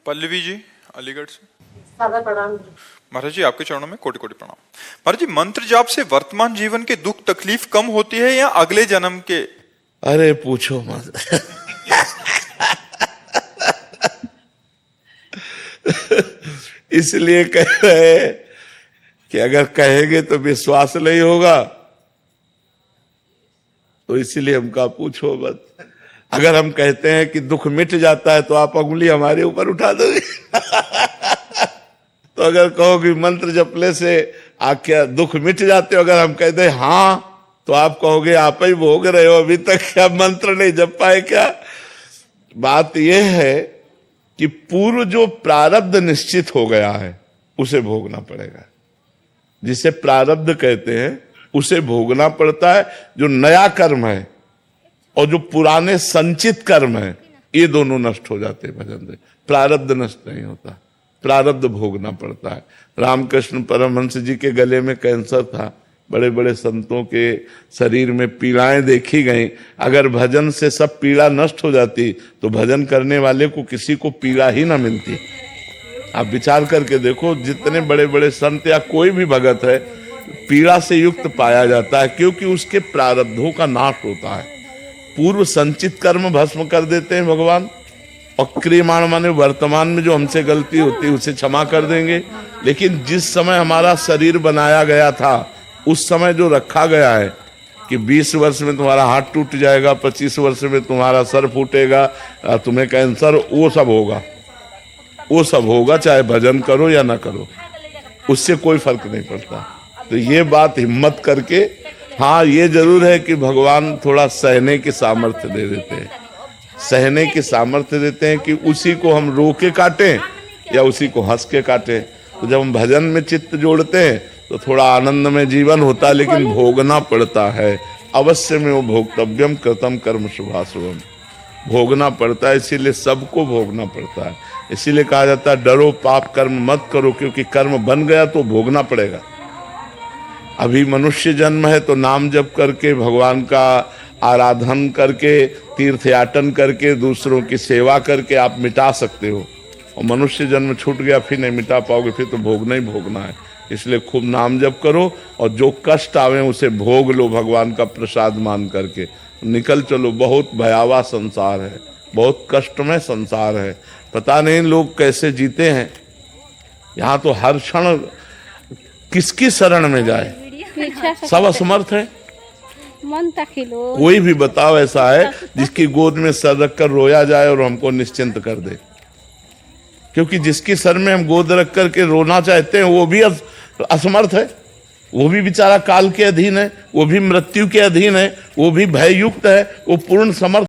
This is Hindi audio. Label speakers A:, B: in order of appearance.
A: पल्लवी जी अलीगढ़ से।
B: सादा प्रणाम।
A: महाराज जी आपके चरणों में कोटि कोटि प्रणाम। महाराज जी मंत्र जाप से वर्तमान जीवन के दुख तकलीफ कम होती है या अगले जन्म के?
C: अरे पूछो मत। इसलिए कह रहे हैं कि अगर कहेंगे तो विश्वास नहीं होगा, तो इसलिए हम कहा पूछो मत। अगर हम कहते हैं कि दुख मिट जाता है तो आप उंगली हमारे ऊपर उठा दोगे। तो अगर कहो कि मंत्र जपने से क्या दुख मिट जाते हो, अगर हम कहते हैं हाँ, तो आप कहोगे आप ही भोग रहे हो, अभी तक क्या मंत्र नहीं जप पाए क्या? बात यह है कि पूर्व जो प्रारब्ध निश्चित हो गया है उसे भोगना पड़ेगा। जिसे प्रारब्ध कहते हैं उसे भोगना पड़ता है। जो नया कर्म है और जो पुराने संचित कर्म है, ये दोनों नष्ट हो जाते हैं भजन से। प्रारब्ध नष्ट नहीं होता, प्रारब्ध भोगना पड़ता है। रामकृष्ण परमहंस जी के गले में कैंसर था, बड़े बड़े संतों के शरीर में पीड़ाएं देखी गई। अगर भजन से सब पीड़ा नष्ट हो जाती तो भजन करने वाले को किसी को पीड़ा ही ना मिलती। आप विचार करके देखो, जितने बड़े बड़े संत या कोई भी भगत है पीड़ा से युक्त पाया जाता है, क्योंकि उसके प्रारब्धों का नाश होता है। पूर्व संचित कर्म भस्म कर देते हैं भगवान, और क्रियमाण माने वर्तमान में जो हमसे गलती होती है उसे क्षमा कर देंगे। लेकिन जिस समय हमारा शरीर बनाया गया था, उस समय जो रखा गया है कि 20 वर्ष में तुम्हारा हाथ टूट जाएगा, 25 वर्ष में तुम्हारा सर फूटेगा, तुम्हें कैंसर, वो सब होगा, वो सब होगा, चाहे भजन करो या ना करो, उससे कोई फर्क नहीं पड़ता। तो ये बात हिम्मत करके, हाँ ये जरूर है कि भगवान थोड़ा सहने की सामर्थ्य दे देते हैं, सहने की सामर्थ्य देते हैं कि उसी को हम रो के काटें या उसी को हंस के काटें। तो जब हम भजन में चित्त जोड़ते हैं तो थोड़ा आनंद में जीवन होता है, लेकिन भोगना पड़ता है। अवश्य में वो भोक्तव्यम कृतम कर्म शुभाशुभम, भोगना पड़ता है। इसीलिए सबको भोगना पड़ता है। इसीलिए कहा जाता है डरो पाप कर्म मत करो, क्योंकि कर्म बन गया तो भोगना पड़ेगा। अभी मनुष्य जन्म है तो नाम जप करके, भगवान का आराधन करके, तीर्थयाटन करके, दूसरों की सेवा करके आप मिटा सकते हो। और मनुष्य जन्म छूट गया फिर नहीं मिटा पाओगे, फिर तो भोगना ही भोगना है। इसलिए खूब नाम जप करो और जो कष्ट आवे उसे भोग लो, भगवान का प्रसाद मान करके निकल चलो। बहुत भयावह संसार है, बहुत कष्टमय संसार है। पता नहीं लोग कैसे जीते हैं। यहाँ तो हर क्षण किसकी शरण में जाए, सब असमर्थ है। कोई भी बताओ ऐसा है जिसकी गोद में सर रखकर रोया जाए और हमको निश्चिंत कर दे? क्योंकि जिसकी सर में हम गोद रख करके रोना चाहते हैं वो भी असमर्थ है, वो भी बेचारा काल के अधीन है, वो भी मृत्यु के अधीन है, वो भी भययुक्त है, वो पूर्ण समर्थ